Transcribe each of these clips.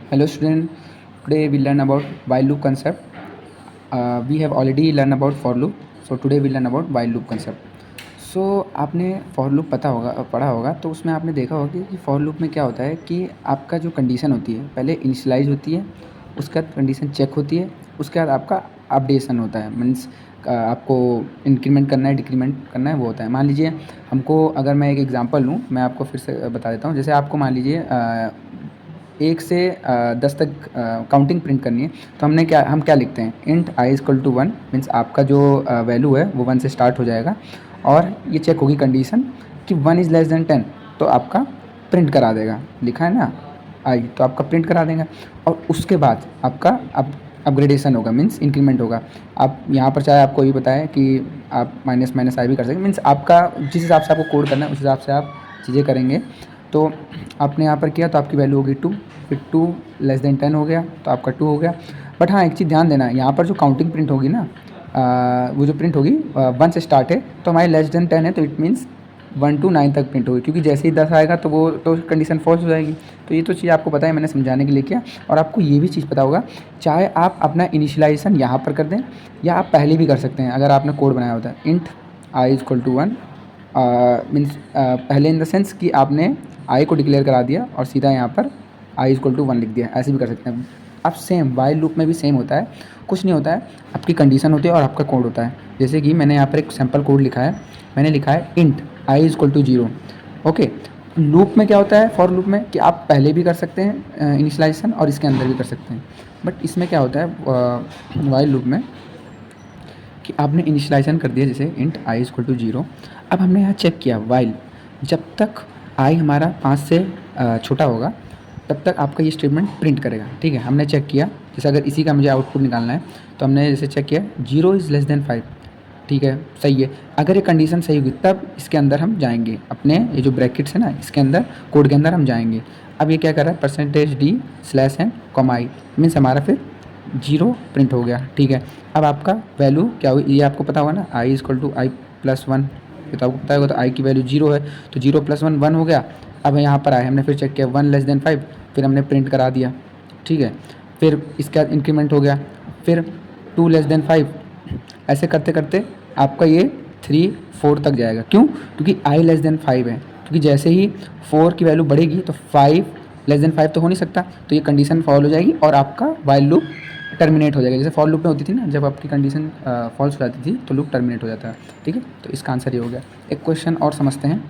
Hello student, today we learn about while loop concept. We have already learned about for loop, so today we learn about while loop concept. So आपने for loop पढ़ा होगा तो उसमें आपने देखा होगा कि for loop में क्या होता है कि आपका जो कंडीशन होती है पहले इनिशियलाइज होती है, उसके बाद कंडीशन चेक होती है, उसके बाद आपका अपडेशन होता है। मीन्स आपको इंक्रीमेंट करना है डिक्रीमेंट करना है वो होता है। मान लीजिए हमको, अगर मैं एक एग्जांपल लूँ, मैं आपको फिर से बता देता हूँ। जैसे आपको मान लीजिए 1 से 10 तक काउंटिंग प्रिंट करनी है, तो हम क्या लिखते हैं, int i equal to 1। Means आपका जो वैल्यू है वो 1 से स्टार्ट हो जाएगा और ये चेक होगी कंडीशन कि 1 इज़ लेस देन 10, तो आपका प्रिंट करा देगा। लिखा है ना आई, तो आपका प्रिंट करा देगा। और उसके बाद आपका अपग्रेडेशन होगा, मीन्स इंक्रीमेंट होगा। आप यहाँ पर चाहे आपको ये बताए कि आप माइनस माइनस आई भी कर सकते, मीन्स आपका जिस हिसाब से आपको कोड करना है उस हिसाब से आप चीज़ें करेंगे। तो आपने यहाँ पर किया तो आपकी वैल्यू होगी 2, फिर 2 लेस देन 10 हो गया तो आपका 2 हो गया। बट हाँ, एक चीज़ ध्यान देना, यहाँ पर जो काउंटिंग प्रिंट होगी ना, वो जो प्रिंट होगी 1 से स्टार्ट है तो हमारी लेस देन 10 है, तो इट मीन्स 1 to 9 तक प्रिंट होगी, क्योंकि जैसे ही 10 आएगा तो वो तो कंडीशन फॉल्स हो जाएगी। तो ये तो चीज़ आपको पता है, मैंने समझाने के लिए किया। और आपको ये भी चीज़ पता होगा, चाहे आप अपना इनिशियलाइजेशन यहाँ पर कर दें या आप पहले भी कर सकते हैं। अगर आपने कोड बनाया होता है int i equal to 1, means पहले इन द सेंस कि आपने आई को डिक्लेयर करा दिया और सीधा यहाँ पर आई इक्वल टू 1 लिख दिया, ऐसे भी कर सकते हैं आप। सेम वाइल लूप में भी सेम होता है, कुछ नहीं होता है, आपकी कंडीशन होती है और आपका कोड होता है। जैसे कि मैंने यहाँ पर एक सैम्पल कोड लिखा है, मैंने लिखा है int i equal to 0। Okay, loop में क्या होता है, फॉर लूप में, कि आप पहले भी कर सकते हैं इनिशियलाइजेशन और इसके अंदर भी कर सकते हैं। बट इसमें क्या होता है वाइल लूप में कि आपने इनिशियलाइजेशन कर दिया, जैसे इंट आई इक्वल टू 0। अब हमने यहाँ चेक किया वाइल, जब तक आई हमारा 5 से छोटा होगा तब तक आपका ये स्टेटमेंट प्रिंट करेगा। ठीक है, हमने चेक किया, जैसे अगर इसी का मुझे आउटपुट निकालना है तो हमने जैसे चेक किया 0 इज़ लेस देन 5। ठीक है, सही है। अगर ये कंडीशन सही होगी तब इसके अंदर हम जाएंगे, अपने ये जो ब्रैकेट्स है ना इसके अंदर, कोड के अंदर हम जाएंगे। अब ये क्या कर रहा है, %d/n कॉमा i, मीन्स हमारा फिर 0 प्रिंट हो गया। ठीक है, अब आपका वैल्यू क्या हुई ये आपको पता होगा ना, आई इक्वल टू आई प्लस 1, ये तो आपको पता होगा। तो आई की वैल्यू 0 है तो 0 + 1 1 हो गया। अब यहाँ पर आए, हमने फिर चेक किया 1 लेस देन 5, फिर हमने प्रिंट करा दिया। ठीक है, फिर इसके बाद इंक्रीमेंट हो गया, फिर 2 लेस देन 5, ऐसे करते करते आपका ये 3 4 तक जाएगा। क्यों? क्योंकि आई लेस देन 5 है, क्योंकि जैसे ही 4 की वैल्यू बढ़ेगी तो 5 लेस देन 5 तो हो नहीं सकता, तो ये कंडीशन फॉल हो जाएगी और आपका वाइल लूप टर्मिनेट हो जाएगा। जैसे फॉर लूप में होती थी ना, जब आपकी कंडीशन फॉल्स हो जाती थी तो लूप टर्मिनेट हो जाता है। ठीक है, तो इसका आंसर ये हो गया। एक क्वेश्चन और समझते हैं।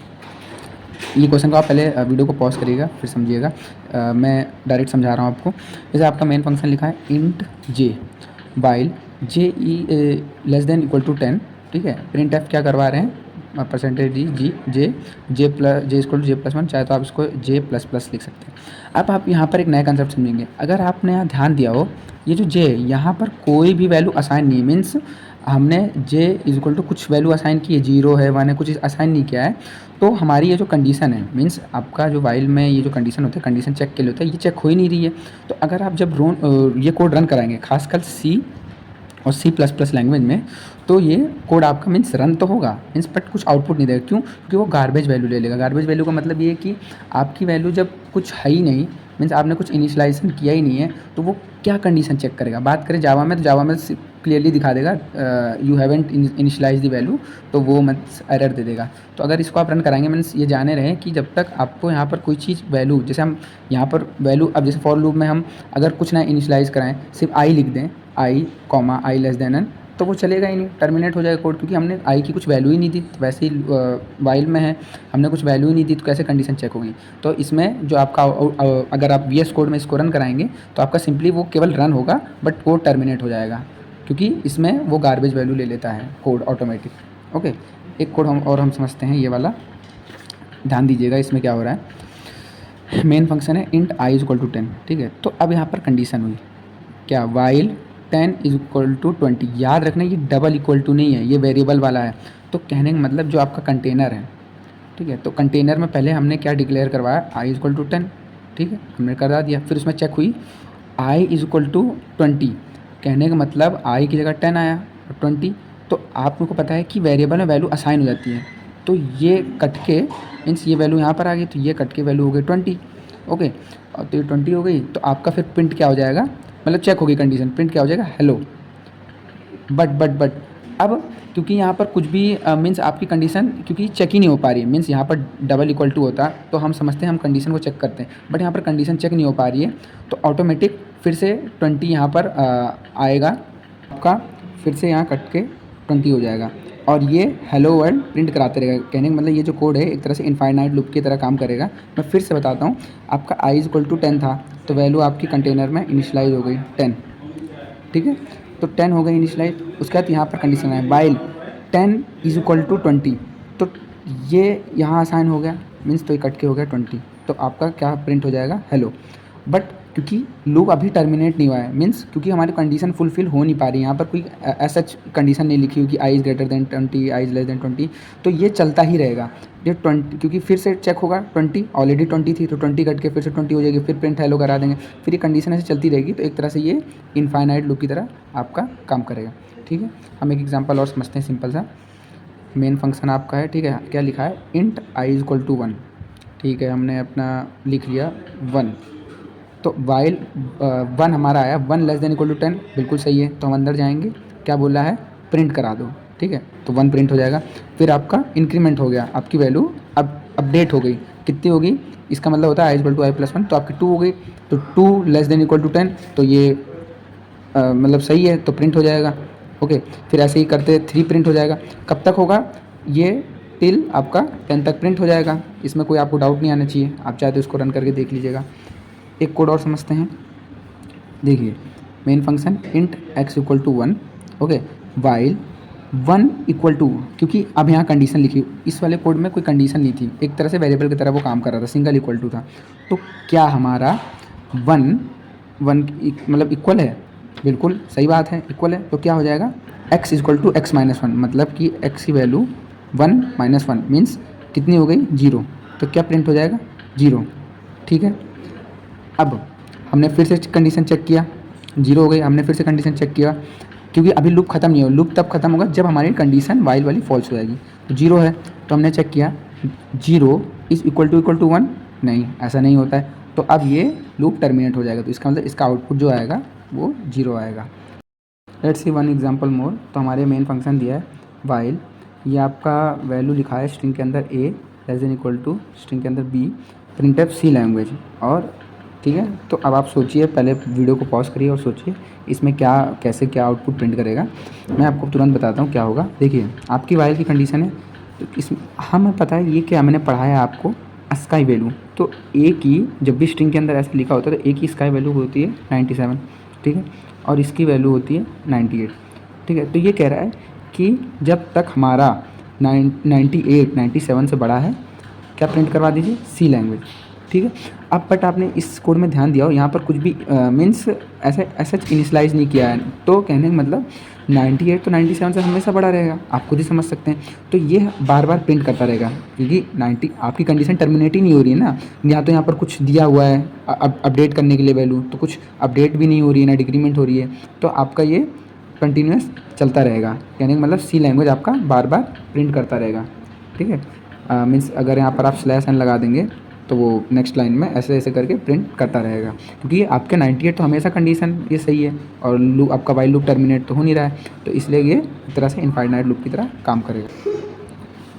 ये क्वेश्चन को आप पहले वीडियो को पॉज करिएगा फिर समझिएगा, मैं डायरेक्ट समझा रहा हूँ आपको। जैसे आपका मेन फंक्शन लिखा है int j while j e less than equal to 10। ठीक है, प्रिंट एफ क्या करवा रहे हैं, %d J equal to j+1, चाहे तो आप इसको j++ लिख सकते हैं। अब आप यहाँ पर एक नया कंसेप्ट समझेंगे। अगर आपने यहाँ ध्यान दिया हो, ये जो j है यहाँ पर कोई भी वैल्यू असाइन नहीं है, मीन्स हमने j इक्वल टू कुछ वैल्यू असाइन की है, 0 है 1 है, कुछ असाइन नहीं किया है। तो हमारी ये जो कंडीशन है, मीन्स आपका जो वाइल में ये जो कंडीशन होता है, कंडीशन चेक के लिए होता है, ये चेक हो ही नहीं रही है। तो अगर आप जब ये कोड रन कराएंगे, खासकर C और C++ लैंग्वेज में, तो ये कोड आपका मीन्स रन तो होगा मीन्स, बट कुछ आउटपुट नहीं देगा। क्यों? क्योंकि वो गार्बेज वैल्यू ले लेगा। गार्बेज वैल्यू का मतलब ये है कि आपकी वैल्यू जब कुछ है ही नहीं, मीन्स आपने कुछ इनिशियलाइजेशन किया ही नहीं है, तो वो क्या कंडीशन चेक करेगा। बात करें जावा में, तो जावा में क्लियरली दिखा देगा you haven't initialise the value, तो वो एरर दे देगा। तो अगर इसको आप रन कराएंगे, मीन्स ये जाने रहे कि जब तक आपको यहाँ पर कोई चीज़ वैल्यू, जैसे हम यहाँ पर वैल्यू, अब जैसे फॉर लूप में हम अगर कुछ ना इनिशियलाइज कराएं, सिर्फ आई लिख दें, आई लेस देन एन, तो वो चलेगा ही नहीं, टर्मिनेट हो जाएगा कोड, क्योंकि हमने आई की कुछ वैल्यू ही नहीं दी। वैसे ही वाइल में है, हमने कुछ वैल्यू ही नहीं दी, तो कैसे कंडीशन चेक होगी। तो इसमें जो आपका अगर आप VS कोड में इसको रन कराएंगे तो आपका सिंपली वो केवल रन होगा, बट कोड टर्मिनेट हो जाएगा, क्योंकि इसमें वो गार्बेज वैल्यू ले लेता है कोड ऑटोमेटिक। ओके, एक कोड हम समझते हैं, ये वाला ध्यान दीजिएगा। इसमें क्या हो रहा है, मेन फंक्शन है इंट आई इक्वल टू 10। ठीक है, तो अब यहाँ पर कंडीशन हुई क्या, वाइल 10 इज इक्वल टू 20। याद रखना ये डबल इक्वल टू नहीं है, ये वेरिएबल वाला है। तो कहने का मतलब जो आपका कंटेनर है, ठीक है, तो कंटेनर में पहले हमने क्या डिक्लेयर करवाया, आई इज इक्वल टू 10। ठीक है, हमने करा दिया, फिर उसमें चेक हुई आई इज इक्वल टू 20, कहने का मतलब आई की जगह 10 आया और 20। तो आप लोग को पता है कि वेरिएबल में वैल्यू असाइन हो जाती है, तो ये कट के मीन्स ये वैल्यू यहाँ पर आ गई, तो ये कट के वैल्यू हो गई 20। ओके, और तो ये 20 हो गई, तो आपका फिर प्रिंट क्या हो जाएगा, मतलब चेक होगी कंडीशन, प्रिंट क्या हो जाएगा, हेलो। बट अब क्योंकि यहाँ पर कुछ भी मीन्स आपकी कंडीशन क्योंकि चेक ही नहीं हो पा रही है, मीन्स यहाँ पर डबल इक्वल टू होता तो हम समझते हैं, हम कंडीशन को चेक करते हैं, बट यहाँ पर कंडीशन चेक नहीं हो पा रही है, तो ऑटोमेटिक फिर से 20 यहाँ पर आएगा आपका, फिर से यहाँ कट के 20 हो जाएगा, और ये हेलो वर्ल्ड प्रिंट कराते रहेगा। कहने का मतलब ये जो कोड है एक तरह से इनफाइनाइट लूप की तरह काम करेगा। मैं फिर से बताता हूँ, आपका i इक्वल टू 10 था, तो वैल्यू आपकी कंटेनर में इनिशलाइज हो गई 10, ठीक है, तो 10 हो गई इनिशलाइज। उसके बाद यहाँ पर कंडीशन है वाइल 10 इज इक्वल टू 20, तो ये यहाँ असाइन हो गया, मीन्स तो ये कट के हो गया 20, तो आपका क्या प्रिंट हो जाएगा, हेलो। बट क्योंकि लूप अभी टर्मिनेट नहीं हुआ है, मीन्स क्योंकि हमारी कंडीशन फुलफिल हो नहीं पा रही, यहाँ पर कोई ऐसा कंडीशन नहीं लिखी हुई कि i is greater than 20, i is less than 20, तो ये चलता ही रहेगा। ये 20 क्योंकि फिर से चेक होगा, 20 ऑलरेडी 20 थी, तो 20 कट के फिर से 20 हो जाएगी, फिर प्रिंट हेलो करा देंगे, फिर ये कंडीशन ऐसे चलती रहेगी। तो एक तरह से ये इनफाइनाइट लूप की तरह आपका काम करेगा, ठीक है। हम एक एग्जाम्पल और समझते हैं सिंपल सा। मेन फंक्शन आपका है, ठीक है, क्या लिखा है, int i is equal to 1, ठीक है, हमने अपना लिख लिया 1, तो वाइल 1 हमारा आया, 1 लेस देन इक्वल टू 10, बिल्कुल सही है, तो हम अंदर जाएंगे, क्या बोला है, प्रिंट करा दो, ठीक है, तो 1 प्रिंट हो जाएगा। फिर आपका इंक्रीमेंट हो गया, आपकी वैल्यू अब अपडेट हो गई, कितनी होगी, इसका मतलब होता है आई इक्वल टू आई प्लस 1, तो आपकी 2 हो गई, तो 2 लेस देन इक्वल टू 10, तो ये मतलब सही है, तो प्रिंट हो जाएगा, ओके। फिर ऐसे ही करते 3 प्रिंट हो जाएगा, कब तक होगा ये, टिल आपका 10 तक प्रिंट हो जाएगा, इसमें कोई आपको डाउट नहीं आना चाहिए, आप चाहे तो इसको रन करके देख लीजिएगा। एक कोड और समझते हैं, देखिए main function int x equal to 1, okay, while 1 equal to, क्योंकि अब यहाँ कंडीशन लिखी, इस वाले कोड में कोई कंडीशन नहीं थी, एक तरह से वेरिएबल की तरह वो काम कर रहा था, सिंगल इक्वल टू था, तो क्या हमारा 1 मतलब इक्वल है, बिल्कुल सही बात है, इक्वल है, तो क्या हो जाएगा, x equal to x minus 1, मतलब कि x की वैल्यू 1 माइनस 1 मीन्स कितनी हो गई, 0, तो क्या प्रिंट हो जाएगा, 0, ठीक है। अब हमने फिर से कंडीशन चेक किया, 0 हो गई, हमने फिर से कंडीशन चेक किया, क्योंकि अभी लूप खत्म नहीं हो, लूप तब खत्म होगा जब हमारी कंडीशन वाइल वाली फॉल्स हो जाएगी, तो 0 है, तो हमने चेक किया 0 इज इक्वल टू 1, नहीं ऐसा नहीं होता है, तो अब ये लूप टर्मिनेट हो जाएगा, तो इसका मतलब इसका आउटपुट जो आएगा वो 0 आएगा। लेट्स सी वन एग्जांपल मोर, तो हमारे मेन फंक्शन दिया है वाइल, ये आपका वैल्यू लिखा है स्ट्रिंग के अंदर a less than equal to string के अंदर b, प्रिंटफ सी लैंग्वेज, और ठीक है, तो अब आप सोचिए, पहले वीडियो को पॉज करिए और सोचिए इसमें क्या कैसे क्या आउटपुट प्रिंट करेगा। मैं आपको तुरंत बताता हूँ क्या होगा। देखिए आपकी वाइल की कंडीशन है, तो इसमें हमें पता है ये क्या मैंने पढ़ाया आपको, स्काई वैल्यू, तो ए की जब भी स्ट्रिंग के अंदर ऐसे लिखा होता है तो ए की स्काई वैल्यू होती है 97, ठीक है, और इसकी वैल्यू होती है 98, ठीक है। तो ये कह रहा है कि जब तक हमारा 97 से बड़ा है क्या प्रिंट करवा दीजिए, सी लैंग्वेज, ठीक है। अब बट आपने इस कोड में ध्यान दिया हो, यहाँ पर कुछ भी मीन्स ऐसा इनिशलाइज नहीं किया है, तो कहने का मतलब 98 तो 97 से हमेशा बड़ा रहेगा, आप खुद ही समझ सकते हैं, तो ये बार बार प्रिंट करता रहेगा, क्योंकि 90 आपकी कंडीशन टर्मिनेट ही नहीं हो रही है ना, या तो यहाँ पर कुछ दिया हुआ है अपडेट करने के लिए वैल्यू, तो कुछ अपडेट भी नहीं हो रही है ना डिक्रीमेंट हो रही है, तो आपका ये कंटिन्यूस चलता रहेगा, कहने का मतलब सी लैंग्वेज आपका बार बार प्रिंट करता रहेगा, ठीक है। मीन्स अगर यहाँ पर आप स्लैश एन लगा देंगे तो वो नेक्स्ट लाइन में ऐसे ऐसे करके प्रिंट करता रहेगा, क्योंकि आपके 98 तो हमेशा कंडीशन ये सही है, और लूप आपका वाइल लूप टर्मिनेट तो हो नहीं रहा है, तो इसलिए ये एक तरह से इनफाइनाइट लूप की तरह काम करेगा।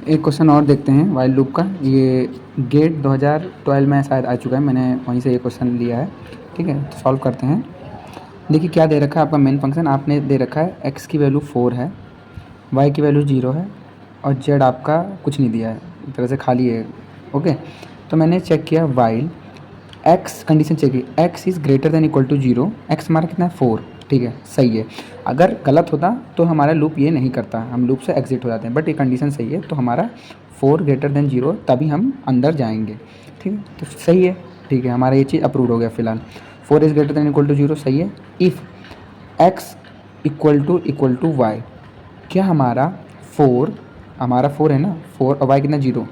एक क्वेश्चन और देखते हैं वाइल लूप का, ये गेट 2012 में शायद आ चुका है, मैंने वहीं से ये क्वेश्चन लिया है, ठीक है, तो सॉल्व करते हैं। देखिए क्या दे रखा है आपका मेन फंक्शन, आपने दे रखा है एक्स की वैल्यू 4 है, वाई की वैल्यू 0 है, और जेड आपका कुछ नहीं दिया है, एक तरह से खाली है, ओके। तो मैंने चेक किया वाइल एक्स, कंडीशन चेक की, x is greater than equal to 0, x हमारा कितना है 4, ठीक है, सही है। अगर गलत होता तो हमारा लूप ये नहीं करता, हम लूप से एग्जिट हो जाते हैं, बट ये कंडीशन सही है, तो हमारा 4 ग्रेटर देन 0 तभी हम अंदर जाएंगे, ठीक है, तो सही है, ठीक है, हमारा ये चीज़ अप्रूव हो गया फिलहाल। 4 is greater than equal to 0 सही है। If x equal to y, क्या हमारा 4 है ना, 4 और वाई कितना 0,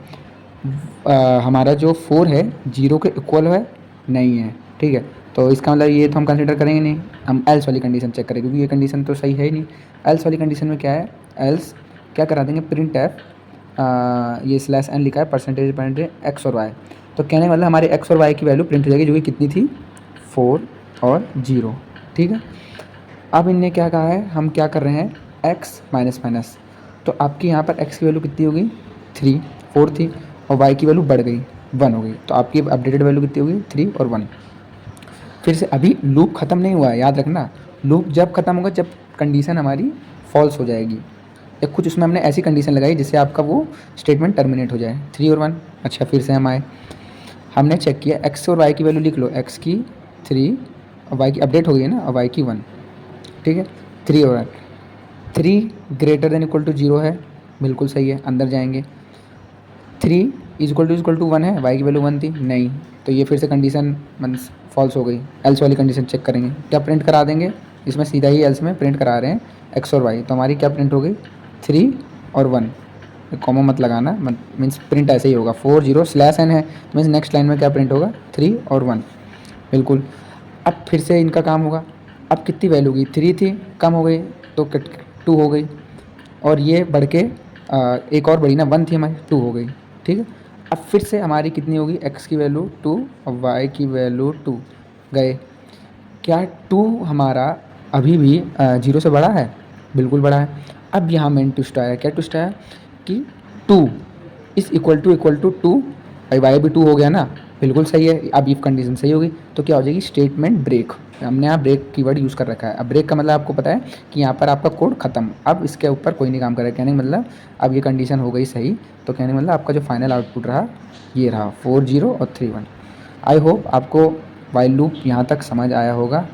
हमारा जो 4 है 0 के इक्वल है नहीं है, ठीक है, तो इसका मतलब ये तो हम कंसिडर करेंगे नहीं, हम एल्स वाली कंडीशन चेक करेंगे, क्योंकि ये कंडीशन तो सही है ही नहीं। एल्स वाली कंडीशन में क्या है, एल्स क्या करा देंगे, प्रिंट एफ, ये स्लैश एन लिखा है परसेंटेज एक्स और वाई, तो कहने मतलब हमारे एक्स और वाई की वैल्यू प्रिंट हो जाएगी, जो कि कितनी थी 4 और 0। ठीक है, अब इनने क्या कहा है, हम क्या कर रहे हैं एक्स माइनस माइनस, तो आपकी यहाँ पर एक्स की वैल्यू कितनी हो गई 3, 4 थी और वाई की वैल्यू बढ़ गई 1 हो गई, तो आपकी अपडेटेड वैल्यू कितनी होगी 3 और 1। फिर से अभी लूप ख़त्म नहीं हुआ है, याद रखना, लूप जब ख़त्म होगा जब कंडीशन हमारी फॉल्स हो जाएगी, या कुछ उसमें हमने ऐसी कंडीशन लगाई जिससे आपका वो स्टेटमेंट टर्मिनेट हो जाए 3 और 1। अच्छा, फिर से हम आए, हमने चेक किया एक्स और वाई की वैल्यू लिख लो, एक्स की 3 और वाई की अपडेट हो गई है ना, और वाई की 1। ठीक है, 3 और 1, 3 ग्रेटर देन इक्वल टू 0 है, बिल्कुल सही है, अंदर जाएंगे। 3 इक्वल टू 1 है, वाई की वैल्यू 1 थी नहीं, तो ये फिर से कंडीशन मीन्स फॉल्स हो गई। एल्स वाली कंडीशन चेक करेंगे, क्या प्रिंट करा देंगे, इसमें सीधा ही एल्स में प्रिंट करा रहे हैं एक्स और वाई, तो हमारी क्या प्रिंट हो गई 3 और 1। कॉमा मत लगाना, मीन्स प्रिंट ऐसे ही होगा, 4 0 स्लैश एन है, तो मीन्स नेक्स्ट लाइन में क्या प्रिंट होगा 3 और 1, बिल्कुल। अब फिर से इनका काम होगा, अब कितनी वैल्यू होगी 3 थी, कम हो गई तो 2 हो गई, और ये बढ़ के एक और बढ़ी ना, 1 थी हमारी 2 हो गई। ठीक है, अब फिर से हमारी कितनी होगी एक्स की वैल्यू 2 और वाई की वैल्यू 2 गए। क्या 2 हमारा अभी भी 0 से बड़ा है, बिल्कुल बड़ा है। अब यहाँ मेन ट्विस्ट आया, क्या ट्विस्ट आया कि 2 इस इक्वल टू 2, भाई वाई भी 2 हो गया ना, बिल्कुल सही है। अब इफ कंडीशन सही होगी तो क्या हो जाएगी स्टेटमेंट ब्रेक, हमने यहाँ ब्रेक कीवर्ड यूज़ कर रखा है। अब ब्रेक का मतलब आपको पता है कि यहाँ पर आपका कोड खत्म, अब इसके ऊपर कोई नहीं काम कर रहा है, कहने का मतलब अब ये कंडीशन हो गई सही, तो कहने का मतलब आपका जो फाइनल आउटपुट रहा ये रहा 4 0 और 3 1। आई होप आपको वाइल लूप यहाँ तक समझ आया होगा।